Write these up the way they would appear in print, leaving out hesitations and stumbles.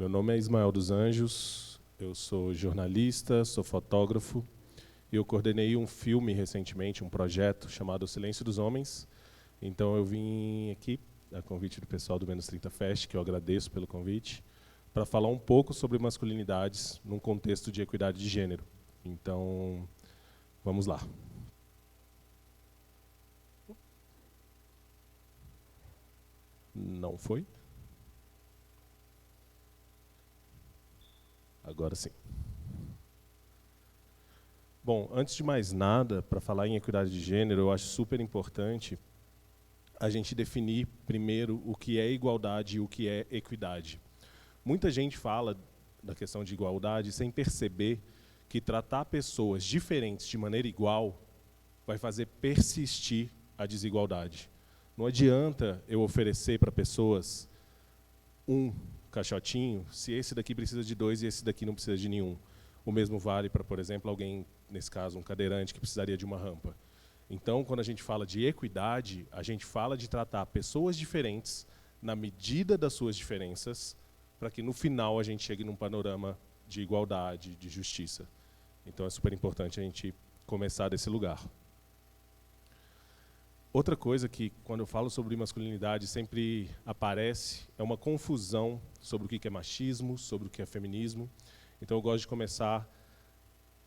Meu nome é Ismael dos Anjos, eu sou jornalista, sou fotógrafo e eu coordenei um filme recentemente, um projeto chamado O Silêncio dos Homens. Então eu vim aqui, a convite do pessoal do Menos 30 Fest, que eu agradeço pelo convite, para falar um pouco sobre masculinidades num contexto de equidade de gênero. Então, vamos lá. Não foi? Agora sim. Bom, antes de mais nada, para falar em equidade de gênero, eu acho super importante a gente definir primeiro o que é igualdade e o que é equidade. Muita gente fala da questão de igualdade sem perceber que tratar pessoas diferentes de maneira igual vai fazer persistir a desigualdade. Não adianta eu oferecer para pessoas um caixotinho se esse daqui precisa de 2 e esse daqui não precisa de nenhum. O mesmo vale para, por exemplo, alguém, nesse caso, um cadeirante que precisaria de uma rampa. Então, quando a gente fala de equidade, a gente fala de tratar pessoas diferentes na medida das suas diferenças, para que no final a gente chegue num panorama de igualdade, de justiça. Então é super importante a gente começar desse lugar. Outra coisa que, quando eu falo sobre masculinidade, sempre aparece é uma confusão sobre o que é machismo, sobre o que é feminismo. Então eu gosto de começar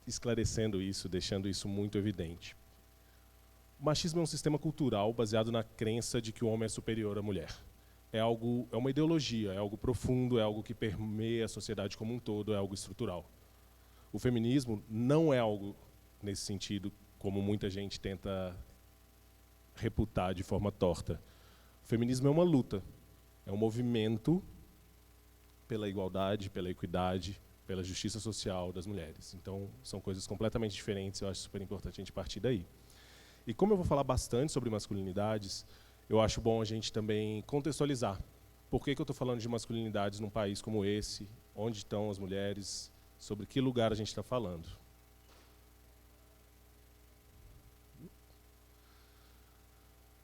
esclarecendo isso, deixando isso muito evidente. O machismo é um sistema cultural baseado na crença de que o homem é superior à mulher. É uma ideologia, é algo profundo, é algo que permeia a sociedade como um todo, é algo estrutural. O feminismo não é algo nesse sentido, como muita gente tenta reputar de forma torta. O feminismo é uma luta, é um movimento pela igualdade, pela equidade, pela justiça social das mulheres. Então, são coisas completamente diferentes, eu acho super importante a gente partir daí. E como eu vou falar bastante sobre masculinidades, eu acho bom a gente também contextualizar. Por que eu estou falando de masculinidades num país como esse? Onde estão as mulheres? Sobre que lugar a gente está falando?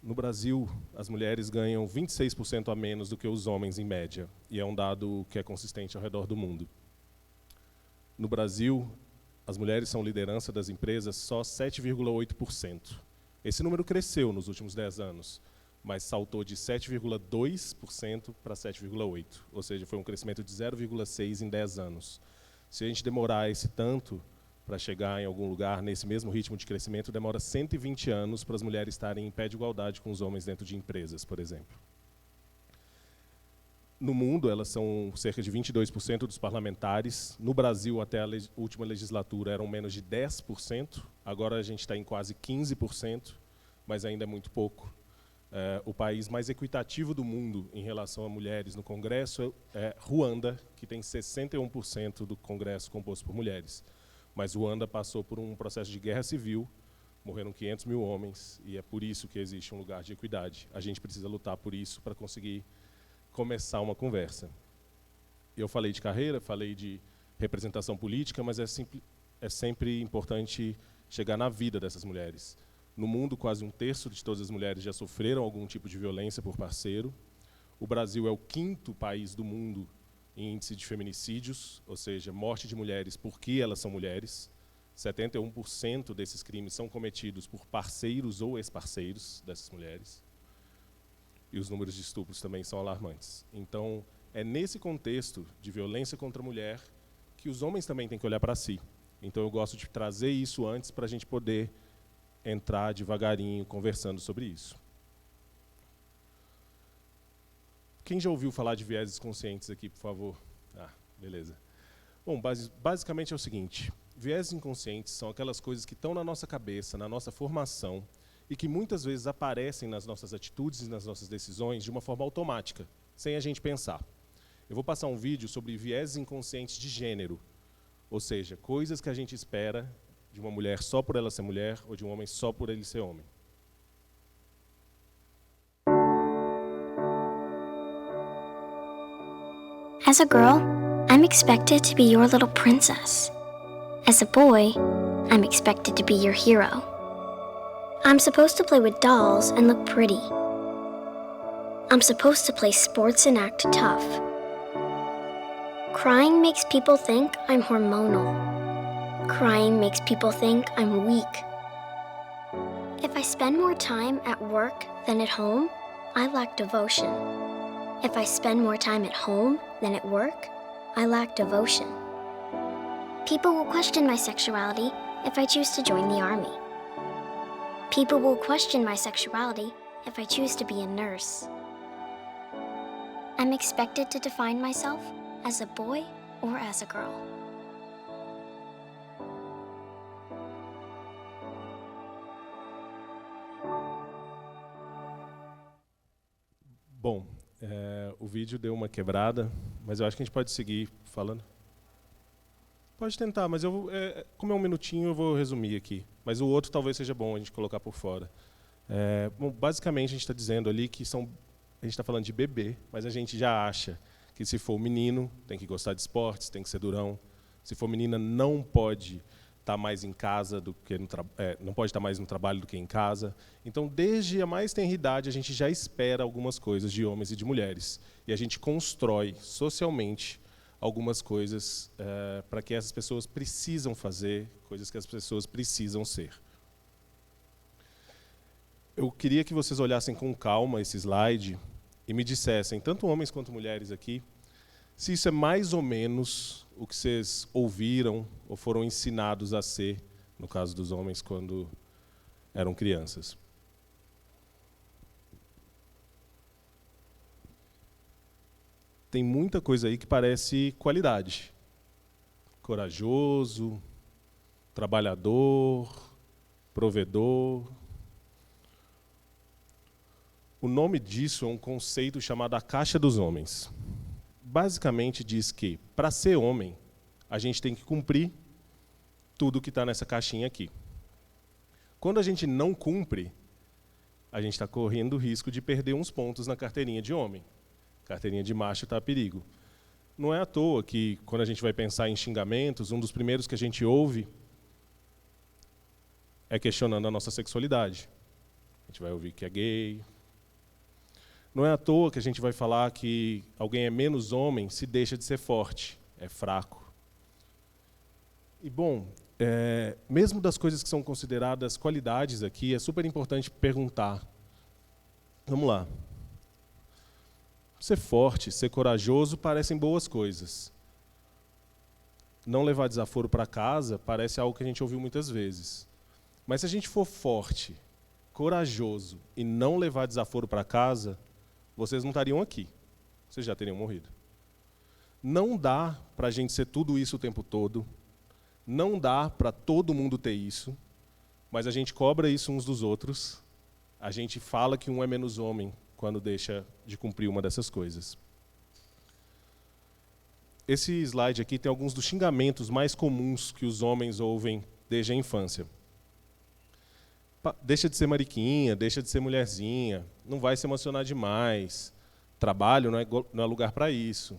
No Brasil, as mulheres ganham 26% a menos do que os homens em média, e é um dado que é consistente ao redor do mundo. No Brasil, as mulheres são liderança das empresas só 7,8%. Esse número cresceu nos últimos 10 anos, mas saltou de 7,2% para 7,8%, ou seja, foi um crescimento de 0,6% em 10 anos. Se a gente demorar esse tanto para chegar em algum lugar nesse mesmo ritmo de crescimento, demora 120 anos para as mulheres estarem em pé de igualdade com os homens dentro de empresas, por exemplo. No mundo, elas são cerca de 22% dos parlamentares. No Brasil, até a última legislatura, eram menos de 10%. Agora a gente está em quase 15%, mas ainda é muito pouco. O país mais equitativo do mundo em relação a mulheres no Congresso é Ruanda, que tem 61% do Congresso composto por mulheres. Mas Ruanda passou por um processo de guerra civil, morreram 500 mil homens, e é por isso que existe um lugar de equidade. A gente precisa lutar por isso para conseguir começar uma conversa. Eu falei de carreira, falei de representação política, mas é sempre importante chegar na vida dessas mulheres. No mundo, quase 1/3 de todas as mulheres já sofreram algum tipo de violência por parceiro. O Brasil é o 5º país do mundo em índice de feminicídios, ou seja, morte de mulheres porque elas são mulheres. 71% desses crimes são cometidos por parceiros ou ex-parceiros dessas mulheres. E os números de estupros também são alarmantes. Então, é nesse contexto de violência contra a mulher que os homens também têm que olhar para si. Então, eu gosto de trazer isso antes para a gente poder entrar devagarinho conversando sobre isso. Quem já ouviu falar de vieses conscientes aqui, por favor? Beleza. Bom, basicamente é o seguinte. Vieses inconscientes são aquelas coisas que estão na nossa cabeça, na nossa formação, e que muitas vezes aparecem nas nossas atitudes e nas nossas decisões de uma forma automática, sem a gente pensar. Eu vou passar um vídeo sobre vieses inconscientes de gênero, ou seja, coisas que a gente espera de uma mulher só por ela ser mulher ou de um homem só por ele ser homem. As a girl, I'm expected to be your little princess. As a boy, I'm expected to be your hero. I'm supposed to play with dolls and look pretty. I'm supposed to play sports and act tough. Crying makes people think I'm hormonal. Crying makes people think I'm weak. If I spend more time at work than at home, I lack devotion. If I spend more time at home than at work, I lack devotion. People will question my sexuality if I choose to join the army. People will question my sexuality if I choose to be a nurse. I'm expected to define myself as a boy or as a girl. Bom, o vídeo deu uma quebrada, mas eu acho que a gente pode seguir falando. Pode tentar, mas como é um minutinho, eu vou resumir aqui. Mas o outro talvez seja bom a gente colocar por fora. Bom, basicamente, a gente está dizendo ali que a gente está falando de bebê, mas a gente já acha que se for menino, tem que gostar de esportes, tem que ser durão. Se for menina, não pode estar mais em casa do que não pode estar mais no trabalho do que em casa. Então, desde a mais tenra idade, a gente já espera algumas coisas de homens e de mulheres. E a gente constrói socialmente algumas coisas para que essas pessoas precisam fazer, coisas que as pessoas precisam ser. Eu queria que vocês olhassem com calma esse slide e me dissessem, tanto homens quanto mulheres aqui, se isso é mais ou menos o que vocês ouviram ou foram ensinados a ser, no caso dos homens, quando eram crianças. Tem muita coisa aí que parece qualidade. Corajoso, trabalhador, provedor. O nome disso é um conceito chamado a caixa dos homens. Basicamente diz que, para ser homem, a gente tem que cumprir tudo que está nessa caixinha aqui. Quando a gente não cumpre, a gente está correndo o risco de perder uns pontos na carteirinha de homem. Carteirinha de macho está a perigo. Não é à toa que, quando a gente vai pensar em xingamentos, um dos primeiros que a gente ouve é questionando a nossa sexualidade. A gente vai ouvir que é gay. Não é à toa que a gente vai falar que alguém é menos homem se deixa de ser forte, é fraco. E, bom, mesmo das coisas que são consideradas qualidades aqui, é super importante perguntar. Vamos lá. Ser forte, ser corajoso parecem boas coisas. Não levar desaforo para casa parece algo que a gente ouviu muitas vezes. Mas se a gente for forte, corajoso e não levar desaforo para casa, vocês não estariam aqui. Vocês já teriam morrido. Não dá para a gente ser tudo isso o tempo todo. Não dá para todo mundo ter isso. Mas a gente cobra isso uns dos outros. A gente fala que um é menos homem quando deixa de cumprir uma dessas coisas. Esse slide aqui tem alguns dos xingamentos mais comuns que os homens ouvem desde a infância. Deixa de ser mariquinha, deixa de ser mulherzinha, não vai se emocionar demais, trabalho não é lugar para isso.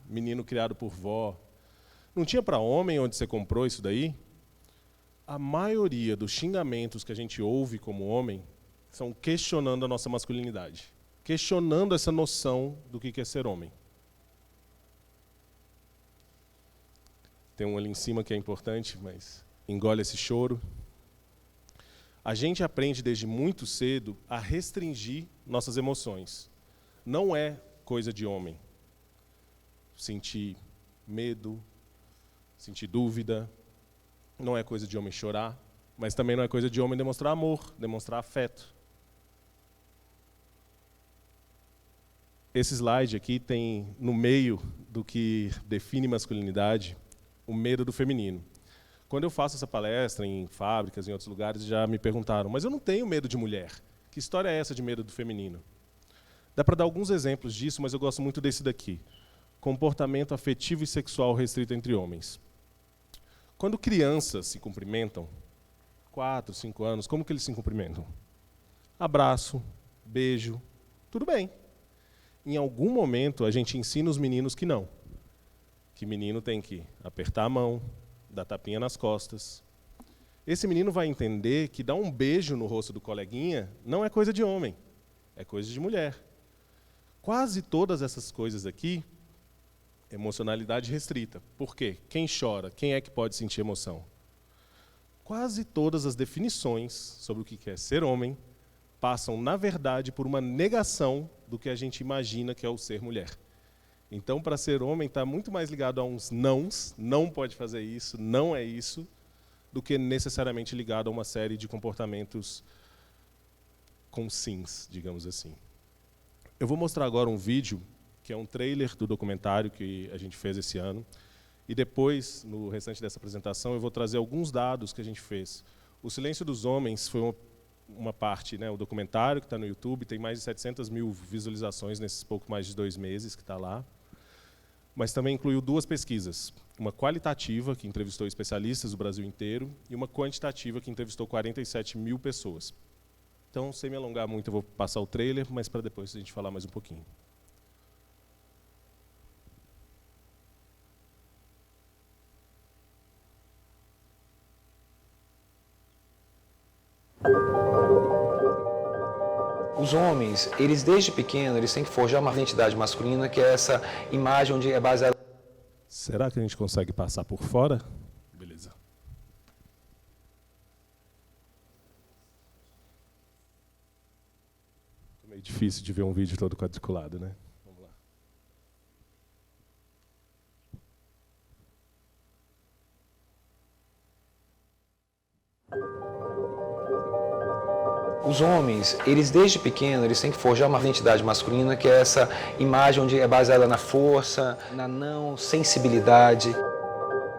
Menino criado por vó. Não tinha para homem onde você comprou isso daí? A maioria dos xingamentos que a gente ouve como homem são questionando a nossa masculinidade, questionando essa noção do que é ser homem. Tem um ali em cima que é importante, mas engole esse choro. A gente aprende desde muito cedo a restringir nossas emoções. Não é coisa de homem. Sentir medo, sentir dúvida. Não é coisa de homem chorar, mas também não é coisa de homem demonstrar amor, demonstrar afeto. Esse slide aqui tem, no meio do que define masculinidade, o medo do feminino. Quando eu faço essa palestra em fábricas, em outros lugares, já me perguntaram, mas eu não tenho medo de mulher. Que história é essa de medo do feminino? Dá para dar alguns exemplos disso, mas eu gosto muito desse daqui. Comportamento afetivo e sexual restrito entre homens. Quando crianças se cumprimentam, 4, 5 anos, como que eles se cumprimentam? Abraço, beijo, tudo bem. Em algum momento, a gente ensina os meninos que não. Que menino tem que apertar a mão, dar tapinha nas costas. Esse menino vai entender que dar um beijo no rosto do coleguinha não é coisa de homem, é coisa de mulher. Quase todas essas coisas aqui Emocionalidade restrita. Por quê? Quem chora? Quem é que pode sentir emoção? Quase todas as definições sobre o que é ser homem passam, na verdade, por uma negação do que a gente imagina que é o ser mulher. Então, para ser homem, está muito mais ligado a uns nãos, não pode fazer isso, não é isso, do que necessariamente ligado a uma série de comportamentos com sims, digamos assim. Eu vou mostrar agora um vídeo, que é um trailer do documentário que a gente fez esse ano, e depois, no restante dessa apresentação, eu vou trazer alguns dados que a gente fez. O Silêncio dos Homens foi uma parte, né, o documentário que está no YouTube, tem mais de 700 mil visualizações nesses pouco mais de 2 meses que está lá, mas também incluiu 2 pesquisas, uma qualitativa, que entrevistou especialistas do Brasil inteiro, e uma quantitativa, que entrevistou 47 mil pessoas. Então, sem me alongar muito, eu vou passar o trailer, mas para depois a gente falar mais um pouquinho. Os homens, eles desde pequeno, eles têm que forjar uma identidade masculina, que é essa imagem onde é baseada... Será que a gente consegue passar por fora? Beleza. É meio difícil de ver um vídeo todo quadriculado, né? Vamos lá. Os homens, eles desde pequeno, eles têm que forjar uma identidade masculina, que é essa imagem onde é baseada na força, na não sensibilidade.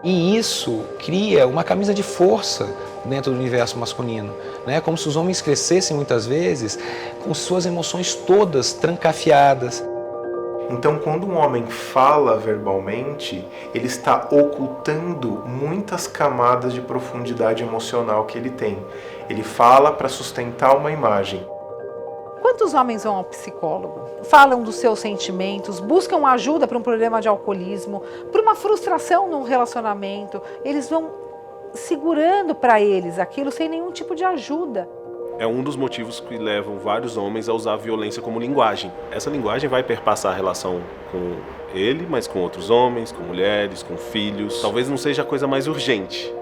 E isso cria uma camisa de força dentro do universo masculino, né? Como se os homens crescessem muitas vezes com suas emoções todas trancafiadas. Então, quando um homem fala verbalmente, ele está ocultando muitas camadas de profundidade emocional que ele tem. Ele fala para sustentar uma imagem. Quantos homens vão ao psicólogo? Falam dos seus sentimentos, buscam ajuda para um problema de alcoolismo, por uma frustração num relacionamento. Eles vão segurando para eles aquilo sem nenhum tipo de ajuda. É um dos motivos que levam vários homens a usar a violência como linguagem. Essa linguagem vai perpassar a relação com ele, mas com outros homens, com mulheres, com filhos. Talvez não seja a coisa mais urgente,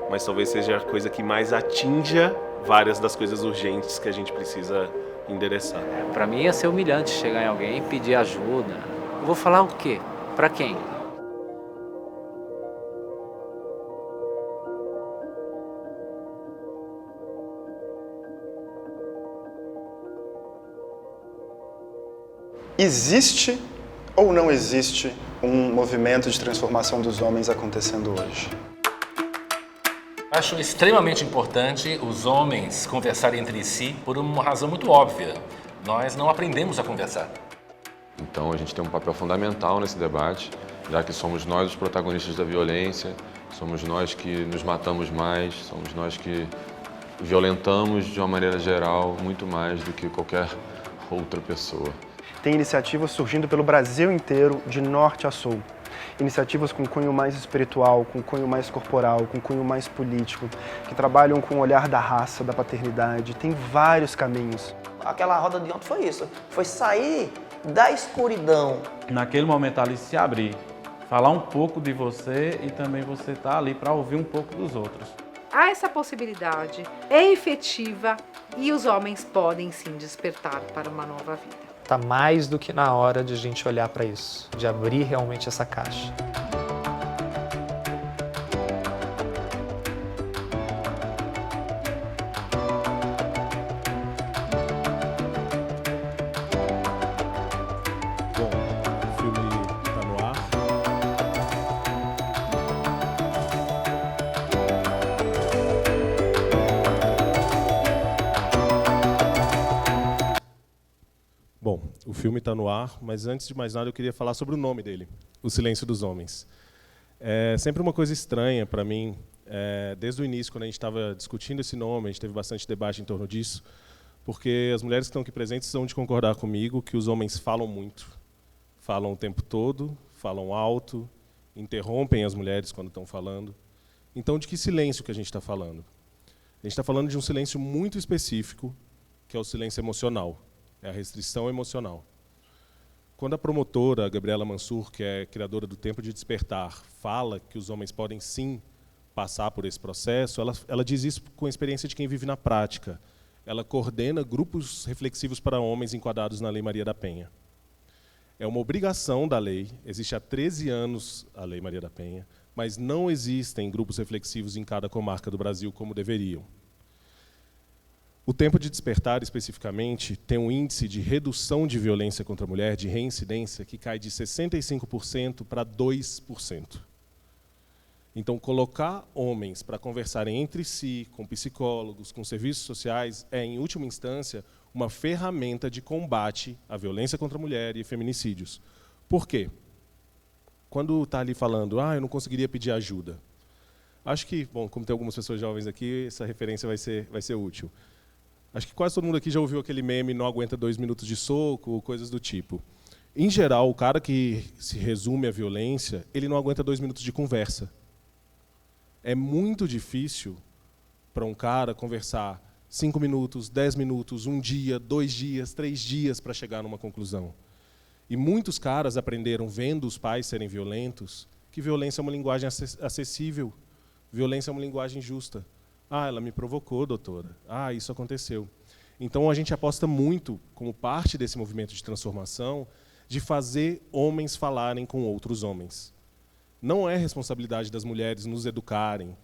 mas talvez seja a coisa que mais atinja várias das coisas urgentes que a gente precisa endereçar. Para mim ia ser humilhante chegar em alguém e pedir ajuda. Eu vou falar o quê? Para quem? Existe ou não existe um movimento de transformação dos homens acontecendo hoje? Acho extremamente importante os homens conversarem entre si por uma razão muito óbvia. Nós não aprendemos a conversar. Então a gente tem um papel fundamental nesse debate, já que somos nós os protagonistas da violência, somos nós que nos matamos mais, somos nós que violentamos de uma maneira geral muito mais do que qualquer outra pessoa. Tem iniciativas surgindo pelo Brasil inteiro, de norte a sul. Iniciativas com cunho mais espiritual, com cunho mais corporal, com cunho mais político, que trabalham com o olhar da raça, da paternidade. Tem vários caminhos. Aquela roda de ontem foi isso, foi sair da escuridão. Naquele momento ali se abrir, falar um pouco de você e também você estar ali para ouvir um pouco dos outros. Há essa possibilidade, é efetiva e os homens podem sim despertar para uma nova vida. Está mais do que na hora de a gente olhar para isso, de abrir realmente essa caixa. Bom, o filme está no ar. Bom, o filme está no ar, mas antes de mais nada eu queria falar sobre o nome dele, O Silêncio dos Homens. É sempre uma coisa estranha para mim, desde o início, quando a gente estava discutindo esse nome, a gente teve bastante debate em torno disso, porque as mulheres que estão aqui presentes vão de concordar comigo que os homens falam muito, falam o tempo todo, falam alto, interrompem as mulheres quando estão falando. Então, de que silêncio que a gente está falando? A gente está falando de um silêncio muito específico, que é o silêncio emocional. É a restrição emocional. Quando a promotora Gabriela Mansur, que é criadora do Tempo de Despertar, fala que os homens podem sim passar por esse processo, ela diz isso com a experiência de quem vive na prática. Ela coordena grupos reflexivos para homens enquadrados na Lei Maria da Penha. É uma obrigação da lei, existe há 13 anos a Lei Maria da Penha, mas não existem grupos reflexivos em cada comarca do Brasil como deveriam. O Tempo de Despertar, especificamente, tem um índice de redução de violência contra a mulher, de reincidência, que cai de 65% para 2%. Então, colocar homens para conversarem entre si, com psicólogos, com serviços sociais, é, em última instância, uma ferramenta de combate à violência contra a mulher e feminicídios. Por quê? Quando está ali falando, eu não conseguiria pedir ajuda. Acho que, bom, como tem algumas pessoas jovens aqui, essa referência vai ser útil. Acho que quase todo mundo aqui já ouviu aquele meme, não aguenta 2 minutos de soco, coisas do tipo. Em geral, o cara que se resume à violência, ele não aguenta 2 minutos de conversa. É muito difícil para um cara conversar 5 minutos, 10 minutos, 1 dia, 2 dias, 3 dias para chegar numa conclusão. E muitos caras aprenderam, vendo os pais serem violentos, que violência é uma linguagem acessível, violência é uma linguagem justa. Ela me provocou, doutora. Isso aconteceu. Então, a gente aposta muito, como parte desse movimento de transformação, de fazer homens falarem com outros homens. Não é responsabilidade das mulheres nos educarem.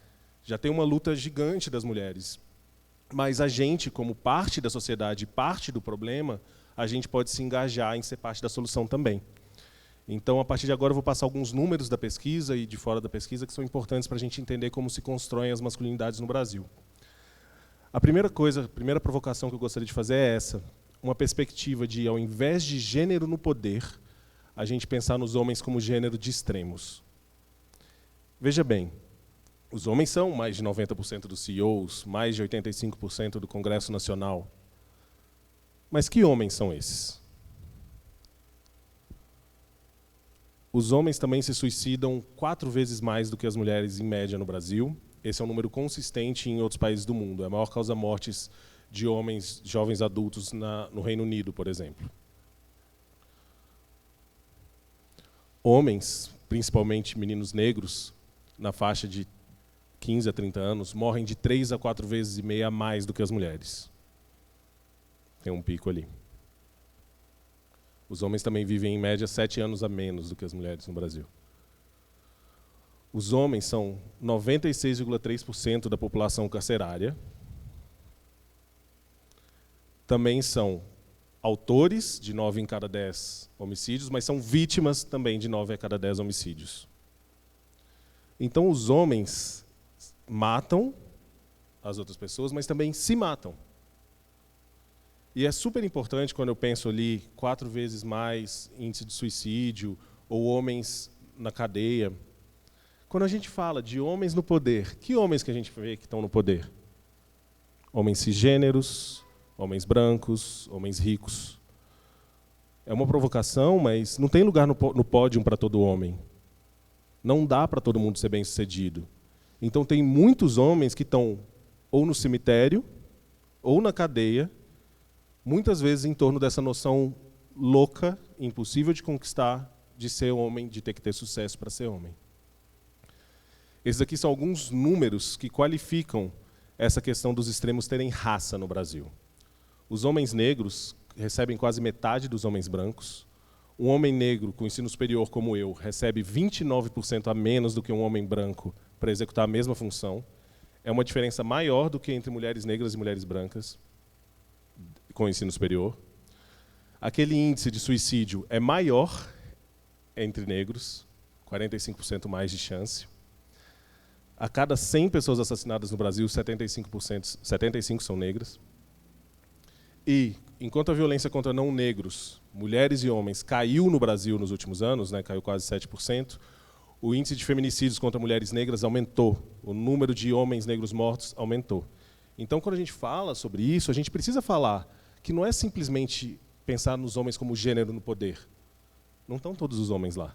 Já tem uma luta gigante das mulheres. Mas a gente, como parte da sociedade, parte do problema, a gente pode se engajar em ser parte da solução também. Então, a partir de agora, eu vou passar alguns números da pesquisa e de fora da pesquisa que são importantes para a gente entender como se constroem as masculinidades no Brasil. A primeira provocação que eu gostaria de fazer é essa, uma perspectiva de, ao invés de gênero no poder, a gente pensar nos homens como gênero de extremos. Veja bem, os homens são mais de 90% dos CEOs, mais de 85% do Congresso Nacional. Mas que homens são esses? Os homens também se suicidam 4 vezes mais do que as mulheres, em média, no Brasil. Esse é um número consistente em outros países do mundo. É a maior causa mortes de homens, jovens adultos, no Reino Unido, por exemplo. Homens, principalmente meninos negros, na faixa de 15 a 30 anos, morrem de 3 a 4 vezes e meia a mais do que as mulheres. Tem um pico ali. Os homens também vivem, em média, 7 anos a menos do que as mulheres no Brasil. Os homens são 96,3% da população carcerária. Também são autores de 9 em cada 10 homicídios, mas são vítimas também de 9 a cada 10 homicídios. Então, os homens matam as outras pessoas, mas também se matam. E é super importante, quando eu penso ali 4 vezes mais índice de suicídio, ou homens na cadeia. Quando a gente fala de homens no poder, que homens que a gente vê que estão no poder? Homens cisgêneros, homens brancos, homens ricos. É uma provocação, mas não tem lugar no pódio para todo homem. Não dá para todo mundo ser bem-sucedido. Então, tem muitos homens que estão ou no cemitério, ou na cadeia, muitas vezes em torno dessa noção louca, impossível de conquistar, de ser homem, de ter que ter sucesso para ser homem. Esses aqui são alguns números que qualificam essa questão dos extremos terem raça no Brasil. Os homens negros recebem quase metade dos homens brancos. Um homem negro com ensino superior como eu recebe 29% a menos do que um homem branco para executar a mesma função. É uma diferença maior do que entre mulheres negras e mulheres brancas com ensino superior. Aquele índice de suicídio é maior entre negros, 45% mais de chance. A cada 100 pessoas assassinadas no Brasil, 75 são negras. E, enquanto a violência contra não negros, mulheres e homens, caiu no Brasil nos últimos anos, caiu quase 7%, o índice de feminicídios contra mulheres negras aumentou, o número de homens negros mortos aumentou. Então, quando a gente fala sobre isso, a gente precisa falar que não é simplesmente pensar nos homens como gênero no poder. Não estão todos os homens lá.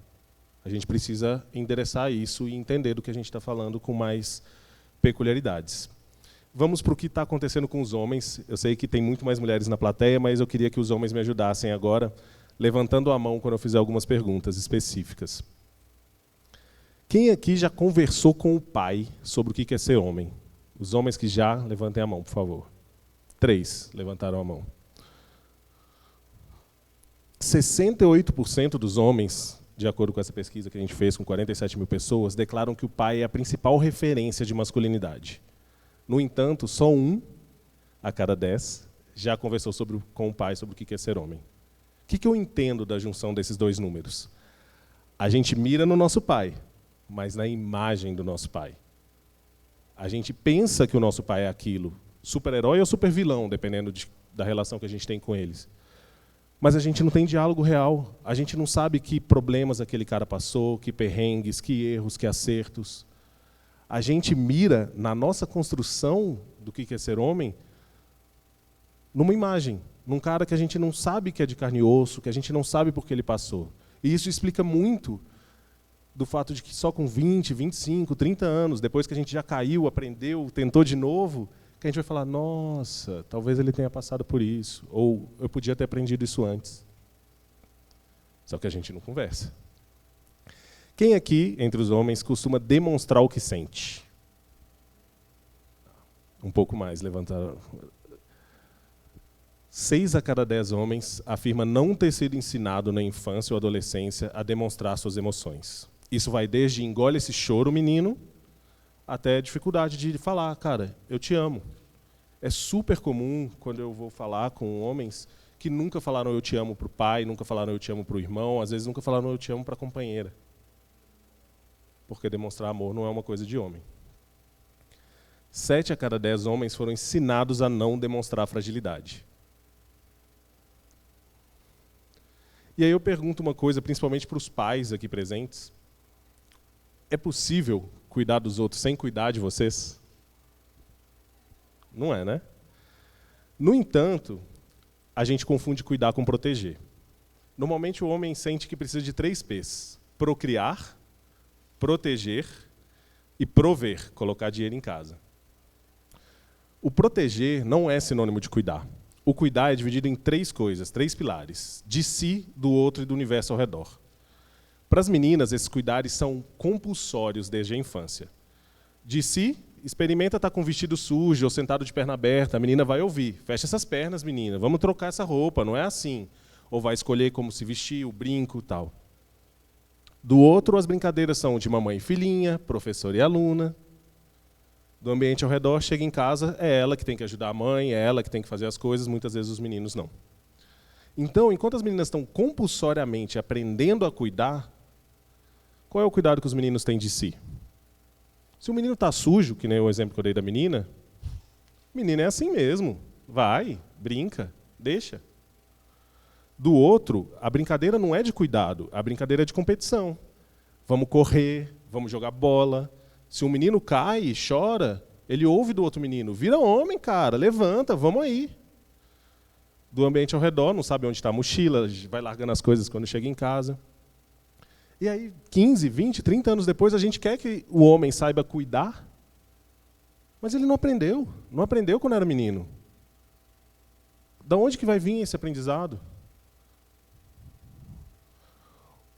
A gente precisa endereçar isso e entender do que a gente está falando com mais peculiaridades. Vamos para o que está acontecendo com os homens. Eu sei que tem muito mais mulheres na plateia, mas eu queria que os homens me ajudassem agora levantando a mão quando eu fizer algumas perguntas específicas. Quem aqui já conversou com o pai sobre o que é ser homem? Os homens que já, levantem a mão, por favor. 3 levantaram a mão. 68% dos homens, de acordo com essa pesquisa que a gente fez com 47 mil pessoas, declaram que o pai é a principal referência de masculinidade. No entanto, só 1 a cada 10 já conversou com o pai sobre o que é ser homem. O que eu entendo da junção desses 2 números? A gente mira no nosso pai, mas na imagem do nosso pai. A gente pensa que o nosso pai é aquilo, super-herói ou super-vilão, dependendo da relação que a gente tem com eles. Mas a gente não tem diálogo real, a gente não sabe que problemas aquele cara passou, que perrengues, que erros, que acertos. A gente mira na nossa construção do que é ser homem numa imagem, num cara que a gente não sabe que é de carne e osso, que a gente não sabe por que ele passou. E isso explica muito do fato de que só com 20, 25, 30 anos, depois que a gente já caiu, aprendeu, tentou de novo, que a gente vai falar, nossa, talvez ele tenha passado por isso, ou eu podia ter aprendido isso antes. Só que a gente não conversa. Quem aqui, entre os homens, costuma demonstrar o que sente? Um pouco mais, levantaram. 6 a cada 10 homens afirma não ter sido ensinado na infância ou adolescência a demonstrar suas emoções. Isso vai desde engole esse choro, menino, até dificuldade de falar, cara, eu te amo. É super comum, quando eu vou falar com homens, que nunca falaram eu te amo para o pai, nunca falaram eu te amo para o irmão, às vezes nunca falaram eu te amo para a companheira. Porque demonstrar amor não é uma coisa de homem. 7 a cada 10 homens foram ensinados a não demonstrar fragilidade. E aí eu pergunto uma coisa, principalmente para os pais aqui presentes. É possível cuidar dos outros sem cuidar de vocês? Não é, né? No entanto, a gente confunde cuidar com proteger. Normalmente o homem sente que precisa de 3 P's. Procriar, proteger e prover, colocar dinheiro em casa. O proteger não é sinônimo de cuidar. O cuidar é dividido em 3 coisas, 3 pilares. De si, do outro e do universo ao redor. Para as meninas, esses cuidados são compulsórios desde a infância. De si, experimenta estar com o vestido sujo ou sentado de perna aberta, a menina vai ouvir. Fecha essas pernas, menina, vamos trocar essa roupa, não é assim. Ou vai escolher como se vestir, o brinco e tal. Do outro, as brincadeiras são de mamãe e filhinha, professor e aluna. Do ambiente ao redor, chega em casa, é ela que tem que ajudar a mãe, é ela que tem que fazer as coisas, muitas vezes os meninos não. Então, enquanto as meninas estão compulsoriamente aprendendo a cuidar, qual é o cuidado que os meninos têm de si? Se o menino está sujo, que nem o exemplo que eu dei da menina, o menino é assim mesmo. Vai, brinca, deixa. Do outro, a brincadeira não é de cuidado, a brincadeira é de competição. Vamos correr, vamos jogar bola. Se um menino cai e chora, ele ouve do outro menino, vira homem, cara, levanta, vamos aí. Do ambiente ao redor, não sabe onde está a mochila, vai largando as coisas quando chega em casa. E aí, 15, 20, 30 anos depois, a gente quer que o homem saiba cuidar, mas ele não aprendeu quando era menino. Da onde que vai vir esse aprendizado?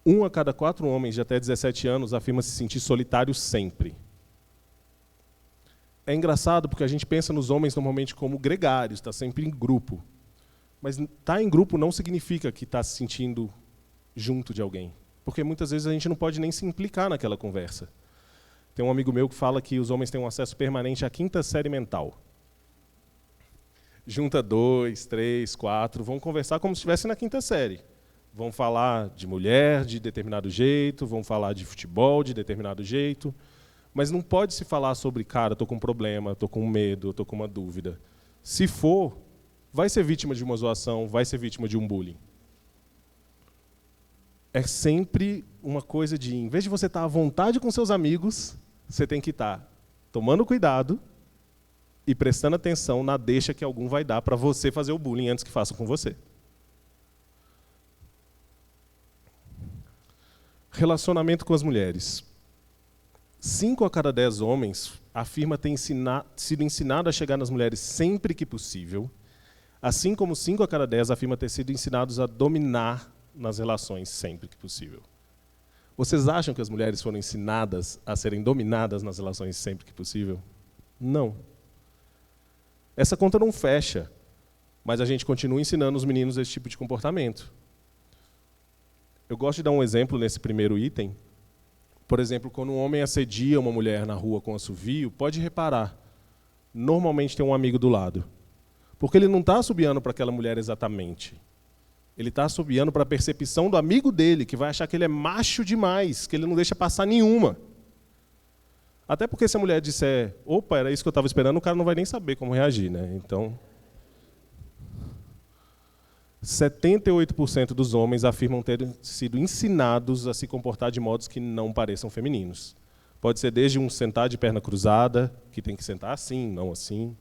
1 a cada 4 homens de até 17 anos afirma se sentir solitário sempre. É engraçado porque a gente pensa nos homens normalmente como gregários, está sempre em grupo. Mas estar em grupo não significa que está se sentindo junto de alguém. Porque muitas vezes a gente não pode nem se implicar naquela conversa. Tem um amigo meu que fala que os homens têm um acesso permanente à 5ª série mental. Junta 2, 3, 4, vão conversar como se estivesse na 5ª série. Vão falar de mulher de determinado jeito, vão falar de futebol de determinado jeito, mas não pode se falar sobre, cara, estou com um problema, estou com medo, estou com uma dúvida. Se for, vai ser vítima de uma zoação, vai ser vítima de um bullying. É sempre uma coisa de, em vez de você estar à vontade com seus amigos, você tem que estar tomando cuidado e prestando atenção na deixa que algum vai dar para você fazer o bullying antes que façam com você. Relacionamento com as mulheres. 5 a cada 10 homens afirma ter sido ensinado a chegar nas mulheres sempre que possível, assim como 5 a cada 10 afirma ter sido ensinados a dominar nas relações sempre que possível. Vocês acham que as mulheres foram ensinadas a serem dominadas nas relações sempre que possível? Não. Essa conta não fecha, mas a gente continua ensinando os meninos esse tipo de comportamento. Eu gosto de dar um exemplo nesse primeiro item. Por exemplo, quando um homem assedia uma mulher na rua com assovio, pode reparar, normalmente tem um amigo do lado. Porque ele não está assobiando para aquela mulher exatamente. Ele está assobiando para a percepção do amigo dele, que vai achar que ele é macho demais, que ele não deixa passar nenhuma. Até porque se a mulher disser, opa, era isso que eu estava esperando, o cara não vai nem saber como reagir, né? Então, 78% dos homens afirmam ter sido ensinados a se comportar de modos que não pareçam femininos. Pode ser desde um sentar de perna cruzada, que tem que sentar assim, não assim,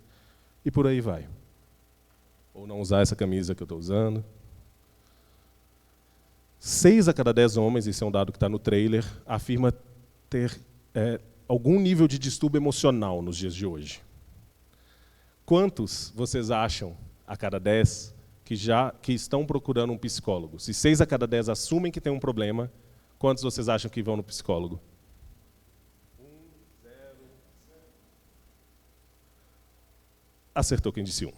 e por aí vai. Ou não usar essa camisa que eu estou usando. 6 a cada 10 homens, esse é um dado que está no trailer, afirma ter algum nível de distúrbio emocional nos dias de hoje. Quantos vocês acham, a cada 10, que estão procurando um psicólogo? Se 6 a cada 10 assumem que tem um problema, quantos vocês acham que vão no psicólogo? 1, 0, 0. Acertou quem disse 1.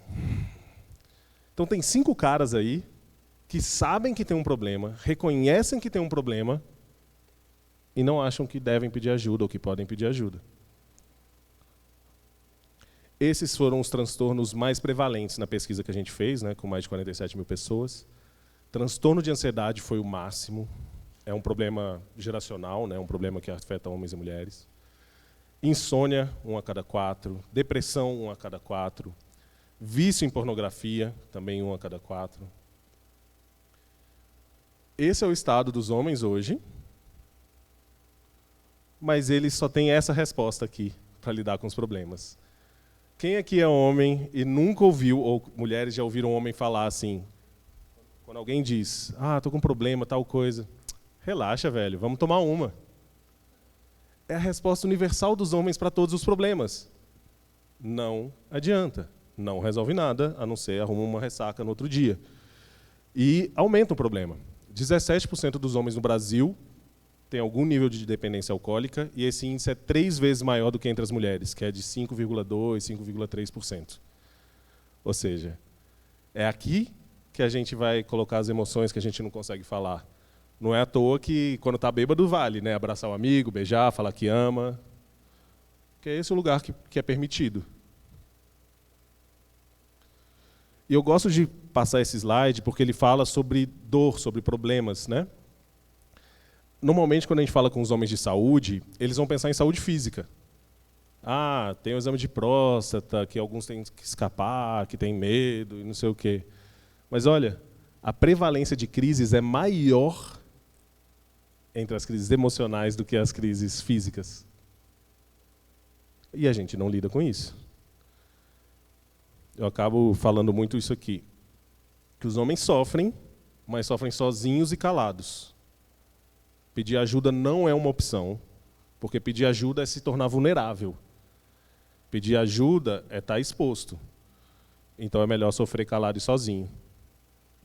Então tem 5 caras aí que sabem que tem um problema, reconhecem que tem um problema e não acham que devem pedir ajuda ou que podem pedir ajuda. Esses foram os transtornos mais prevalentes na pesquisa que a gente fez, né, com mais de 47 mil pessoas. Transtorno de ansiedade foi o máximo. É um problema geracional, né, um problema que afeta homens e mulheres. Insônia, 1 a cada 4. Depressão, 1 a cada 4. Vício em pornografia, também 1 a cada 4. Esse é o estado dos homens hoje, mas eles só têm essa resposta aqui para lidar com os problemas. Quem aqui é homem e nunca ouviu, ou mulheres já ouviram um homem falar assim, quando alguém diz, estou com um problema, tal coisa, relaxa, velho, vamos tomar uma. É a resposta universal dos homens para todos os problemas. Não adianta, não resolve nada, a não ser arruma uma ressaca no outro dia. E aumenta o problema. 17% dos homens no Brasil têm algum nível de dependência alcoólica e esse índice é 3 vezes maior do que entre as mulheres, que é de 5,2%, 5,3%. Ou seja, é aqui que a gente vai colocar as emoções que a gente não consegue falar. Não é à toa que, quando está bêbado, vale, né? Abraçar o amigo, beijar, falar que ama. Que é esse o lugar que é permitido. E eu gosto de passar esse slide porque ele fala sobre dor, sobre problemas, né? Normalmente, quando a gente fala com os homens de saúde, eles vão pensar em saúde física. Tem o exame de próstata, que alguns têm que escapar, que têm medo e não sei o quê. Mas olha, a prevalência de crises é maior entre as crises emocionais do que as crises físicas. E a gente não lida com isso. Eu acabo falando muito isso aqui. Que os homens sofrem, mas sofrem sozinhos e calados. Pedir ajuda não é uma opção, porque pedir ajuda é se tornar vulnerável. Pedir ajuda é estar exposto. Então é melhor sofrer calado e sozinho.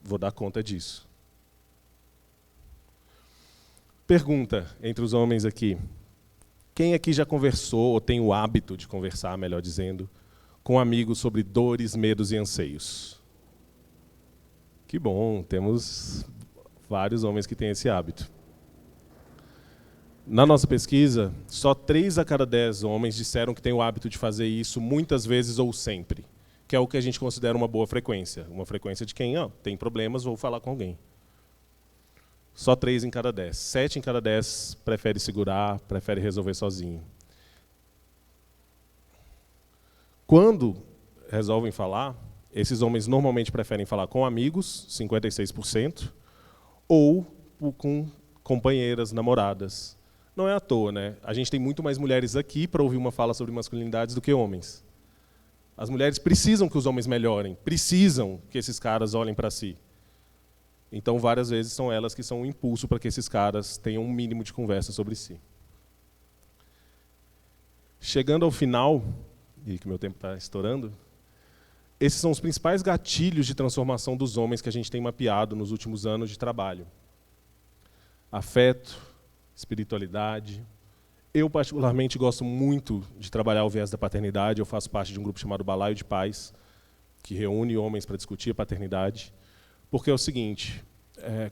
Vou dar conta disso. Pergunta entre os homens aqui. Quem aqui já conversou, ou tem o hábito de conversar, melhor dizendo, com amigos sobre dores, medos e anseios? Que bom, temos vários homens que têm esse hábito. Na nossa pesquisa, só 3 a cada 10 homens disseram que têm o hábito de fazer isso muitas vezes ou sempre, que é o que a gente considera uma boa frequência. Uma frequência de quem tem problemas, vou falar com alguém. Só 3 em cada 10. 7 em cada 10 prefere segurar, prefere resolver sozinho. Quando resolvem falar, esses homens normalmente preferem falar com amigos, 56%, ou com companheiras, namoradas. Não é à toa, né? A gente tem muito mais mulheres aqui para ouvir uma fala sobre masculinidades do que homens. As mulheres precisam que os homens melhorem, precisam que esses caras olhem para si. Então, várias vezes são elas que são um impulso para que esses caras tenham um mínimo de conversa sobre si. Chegando ao final, e que meu tempo está estourando, esses são os principais gatilhos de transformação dos homens que a gente tem mapeado nos últimos anos de trabalho. Afeto, espiritualidade. Eu, particularmente, gosto muito de trabalhar o viés da paternidade. Eu faço parte de um grupo chamado Balaio de Pais, que reúne homens para discutir a paternidade. Porque é o seguinte,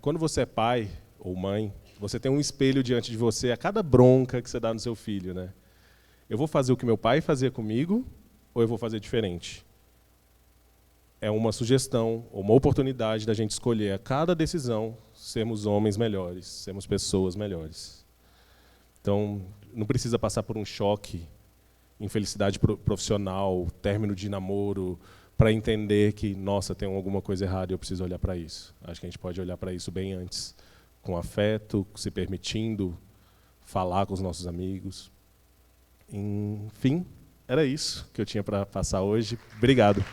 quando você é pai ou mãe, você tem um espelho diante de você a cada bronca que você dá no seu filho, né? Eu vou fazer o que meu pai fazia comigo ou eu vou fazer diferente? É uma sugestão, uma oportunidade da gente escolher a cada decisão sermos homens melhores, sermos pessoas melhores. Então, não precisa passar por um choque, infelicidade profissional, término de namoro, para entender que, nossa, tem alguma coisa errada e eu preciso olhar para isso. Acho que a gente pode olhar para isso bem antes, com afeto, se permitindo falar com os nossos amigos. Enfim, era isso que eu tinha para passar hoje. Obrigado.